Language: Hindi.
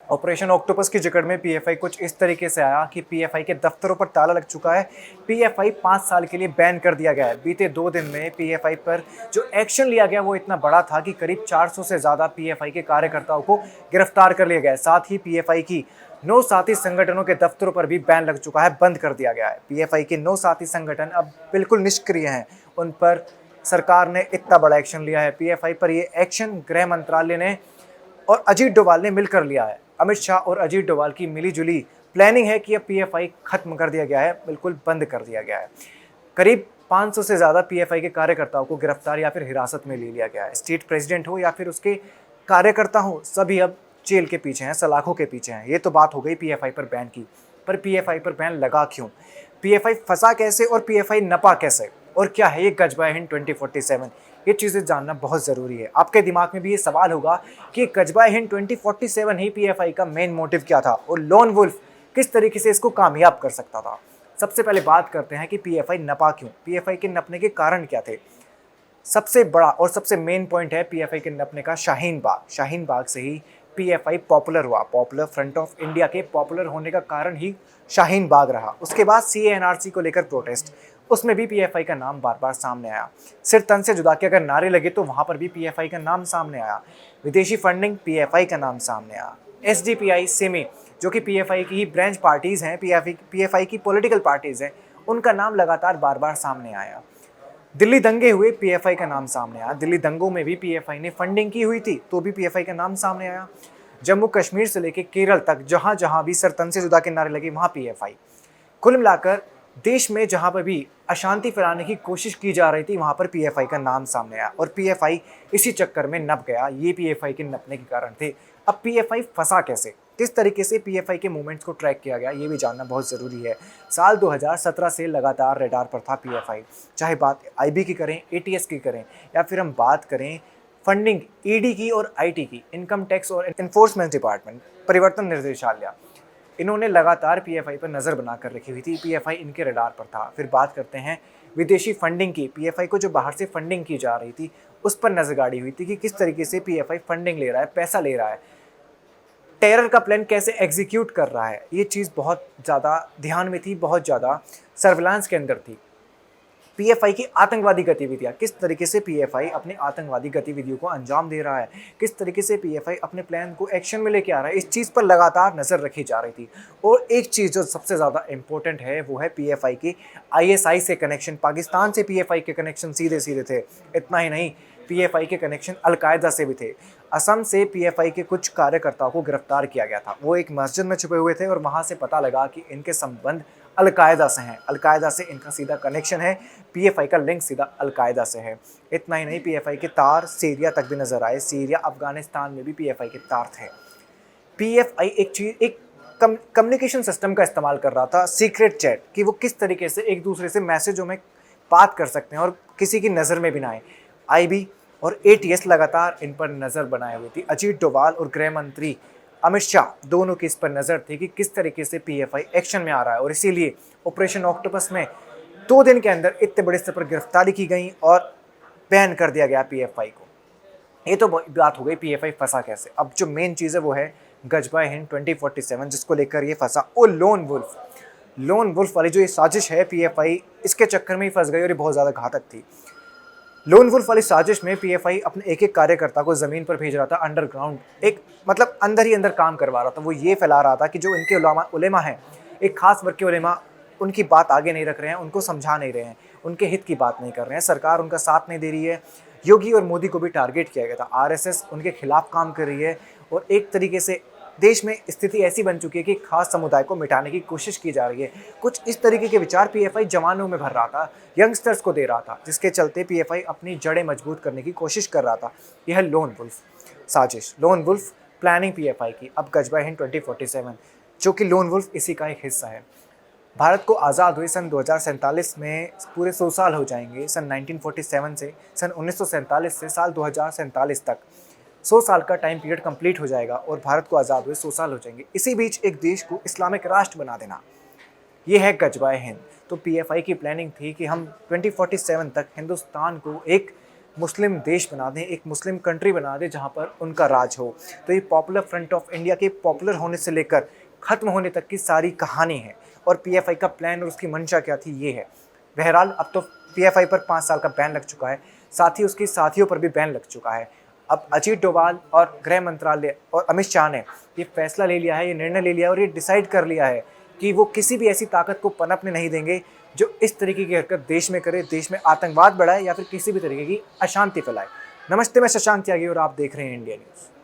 ऑपरेशन ऑक्टोपस की जकड़ में पीएफआई कुछ इस तरीके से आया कि पीएफआई के दफ्तरों पर ताला लग चुका है। पीएफआई 5 साल के लिए बैन कर दिया गया है। बीते 2 दिन में पीएफआई पर जो एक्शन लिया गया वो इतना बड़ा था कि करीब 400 से ज़्यादा पीएफआई के कार्यकर्ताओं को गिरफ्तार कर लिया गया है। साथ ही पीएफआई की 9 साथी संगठनों के दफ्तरों पर भी बैन लग चुका है, बंद कर दिया गया है। पीएफआई के 9 साथी संगठन अब बिल्कुल निष्क्रिय हैं। उन पर सरकार ने इतना बड़ा एक्शन लिया है। पीएफआई पर ये एक्शन गृह मंत्रालय ने और अजीत डोभाल ने मिलकर लिया है। अमित शाह और अजीत डोभाल की मिलीजुली प्लानिंग है कि अब पीएफआई खत्म कर दिया गया है, बिल्कुल बंद कर दिया गया है। करीब 500 से ज़्यादा पीएफआई के कार्यकर्ताओं को गिरफ्तार या फिर हिरासत में ले लिया गया है। स्टेट प्रेसिडेंट हो या फिर उसके कार्यकर्ता हो, सभी अब जेल के पीछे हैं, सलाखों के पीछे हैं। ये तो बात हो गई पीएफआई पर बैन की, पर पीएफआई पर बैन लगा क्यों? पीएफआई फंसा कैसे और पीएफआई नपा कैसे? और क्या है ये गजबा हिंद 2047? ये चीज़ें जानना बहुत ज़रूरी है। आपके दिमाग में भी ये सवाल होगा कि गजबा हिंद 2047 ही पीएफआई का मेन मोटिव क्या था और लोन वुल्फ किस तरीके से इसको कामयाब कर सकता था। सबसे पहले बात करते हैं कि पीएफआई नपा क्यों, पीएफआई के नपने के कारण क्या थे। सबसे बड़ा और सबसे मेन पॉइंट है पीएफआई के नपने का शाहीन बाग। शाहीन बाग से ही पीएफआई पॉपुलर हुआ। पॉपुलर फ्रंट ऑफ इंडिया के पॉपुलर होने का कारण ही शाहीन बाग रहा। उसके बाद सीए एनआरसी को लेकर प्रोटेस्ट, उसमें भी पीएफआई का नाम बार बार सामने आया। सिर तन से जुदा के अगर नारे लगे तो वहां पर भी पीएफआई का नाम सामने आया। विदेशी फंडिंग, पीएफआई का नाम सामने आया। एसडीपीआई, सिमी, जो कि पीएफआई की ही ब्रांच पार्टीज हैं, पीएफआई की पॉलिटिकल पार्टीज हैं, उनका नाम लगातार बार बार सामने आया। दिल्ली दंगे हुए, पीएफआई का नाम सामने आया। दिल्ली दंगों में भी पीएफआई ने फंडिंग की हुई थी, तो भी पीएफआई का नाम सामने आया। जम्मू कश्मीर से लेकर केरल तक जहां जहां भी सर तन से जुदा के नारे लगे वहां पीएफआई। कुल मिलाकर देश में जहां पर भी अशांति फैलाने की कोशिश की जा रही थी वहां पर पीएफआई का नाम सामने आया और पीएफआई इसी चक्कर में नप गया। ये पीएफआई के नपने के कारण थे। अब पीएफआई फंसा कैसे, किस तरीके से पीएफआई के मूवमेंट्स को ट्रैक किया गया, ये भी जानना बहुत ज़रूरी है। साल 2017 से लगातार रडार पर था पीएफआई। चाहे बात आईबी की करें, एटीएस की करें, या फिर हम बात करें फंडिंग ईडी की और आईटी की, इनकम टैक्स और एनफोर्समेंट डिपार्टमेंट, परिवर्तन निर्देशालय, इन्होंने लगातार पीएफआई पर नज़र बनाकर रखी हुई थी। पीएफआई इनके रडार पर था। फिर बात करते हैं विदेशी फंडिंग की। पीएफआई को जो बाहर से फंडिंग की जा रही थी उस पर नजर गाड़ी हुई थी कि किस तरीके से पीएफआई फंडिंग ले रहा है, पैसा ले रहा है, टेरर का प्लान कैसे एग्जीक्यूट कर रहा है। ये चीज़ बहुत ज़्यादा ध्यान में थी, बहुत ज़्यादा सर्विलांस के अंदर थी। पीएफआई की आतंकवादी गतिविधियां, किस तरीके से पीएफआई अपने आतंकवादी गतिविधियों को अंजाम दे रहा है, किस तरीके से पीएफआई अपने प्लान को एक्शन में लेके आ रहा है, इस चीज़ पर लगातार नज़र रखी जा रही थी। और एक चीज़ जो सबसे ज़्यादा इंपॉर्टेंट है वो है पीएफआई की आईएसआई से कनेक्शन। पाकिस्तान से पीएफआई के कनेक्शन सीधे सीधे थे। इतना ही नहीं, पीएफआई के कनेक्शन अलकायदा से भी थे। असम से पीएफआई के कुछ कार्यकर्ताओं को गिरफ्तार किया गया था। वो एक मस्जिद में छुपे हुए थे और वहाँ से पता लगा कि इनके संबंध अलकायदा से हैं, अलकायदा से इनका सीधा कनेक्शन है, पीएफआई का लिंक सीधा अलकायदा से है। इतना ही नहीं, पीएफआई के तार सीरिया तक भी नजर आए। सीरिया, अफगानिस्तान में भी पीएफआई के तार थे। पीएफआई एक कम्युनिकेशन सिस्टम का इस्तेमाल कर रहा था, सीक्रेट चैट, कि वो किस तरीके से एक दूसरे से मैसेजों में बात कर सकते हैं और किसी की नज़र में भी ना आए। आईबी और एटीएस लगातार इन पर नज़र बनाए हुए थी। अजीत डोभाल और गृह मंत्री अमित शाह दोनों की इस पर नज़र थी कि किस तरीके से पीएफआई एक्शन में आ रहा है, और इसीलिए ऑपरेशन ऑक्टोपस में 2 दिन के अंदर इतने बड़े स्तर पर गिरफ्तारी की गई और बैन कर दिया गया पीएफआई को। ये तो बात हो गई पीएफआई फंसा कैसे। अब जो मेन चीज़ है वो है गजबा हिंद 2047, जिसको लेकर ये फंसा। ओ लोन वुल्फ वाली जो ये साजिश है, पीएफआई इसके चक्कर में ही फंस गई और ये बहुत ज़्यादा घातक थी। लोन वुल्फ वाली साजिश में पीएफआई अपने एक एक कार्यकर्ता को ज़मीन पर भेज रहा था, अंडरग्राउंड, एक मतलब अंदर ही अंदर काम करवा रहा था। वो ये फैला रहा था कि जो इनके उलेमा हैं, एक खास वर्ग के उलेमा, उनकी बात आगे नहीं रख रहे हैं, उनको समझा नहीं रहे हैं, उनके हित की बात नहीं कर रहे हैं, सरकार उनका साथ नहीं दे रही है। योगी और मोदी को भी टारगेट किया गया था। आरएसएस उनके खिलाफ काम कर रही है और एक तरीके से देश में स्थिति ऐसी बन चुकी है कि खास समुदाय को मिटाने की कोशिश की जा रही है। कुछ इस तरीके के विचार पीएफआई जवानों में भर रहा था, यंगस्टर्स को दे रहा था, जिसके चलते पीएफआई अपनी जड़ें मजबूत करने की कोशिश कर रहा था। यह लोन वुल्फ साजिश, लोन वुल्फ प्लानिंग पीएफआई की। अब गजबा हिंद 2047, जो कि लोन वुल्फ इसी का एक हिस्सा है। भारत को आज़ाद हुए सन 2047 में पूरे 100 साल हो जाएंगे। सन 1947 से सन 1947 से साल 2047 तक 100 साल का टाइम पीरियड कंप्लीट हो जाएगा और भारत को आज़ाद हुए 100 साल हो जाएंगे। इसी बीच एक देश को इस्लामिक राष्ट्र बना देना, ये है गजबाए हिंद। तो पीएफआई की प्लानिंग थी कि हम 2047 तक हिंदुस्तान को एक मुस्लिम देश बना दें, एक मुस्लिम कंट्री बना दें जहाँ पर उनका राज हो। तो ये पॉपुलर फ्रंट ऑफ इंडिया के पॉपुलर होने से लेकर ख़त्म होने तक की सारी कहानी है। और पीएफआई का प्लान और उसकी मंशा क्या थी, ये है। बहरहाल अब तो पीएफआई पर 5 साल का बैन लग चुका है, साथ ही उसके साथियों पर भी बैन लग चुका है। अब अजीत डोभाल और गृह मंत्रालय और अमित शाह ने ये फैसला ले लिया है, ये निर्णय ले लिया है और ये डिसाइड कर लिया है कि वो किसी भी ऐसी ताकत को पनपने नहीं देंगे जो इस तरीके की हरकत देश में करे, देश में आतंकवाद बढ़ाए या फिर किसी भी तरीके की अशांति फैलाए। नमस्ते, मैं शशांक त्यागी और आप देख रहे हैं इंडिया न्यूज़।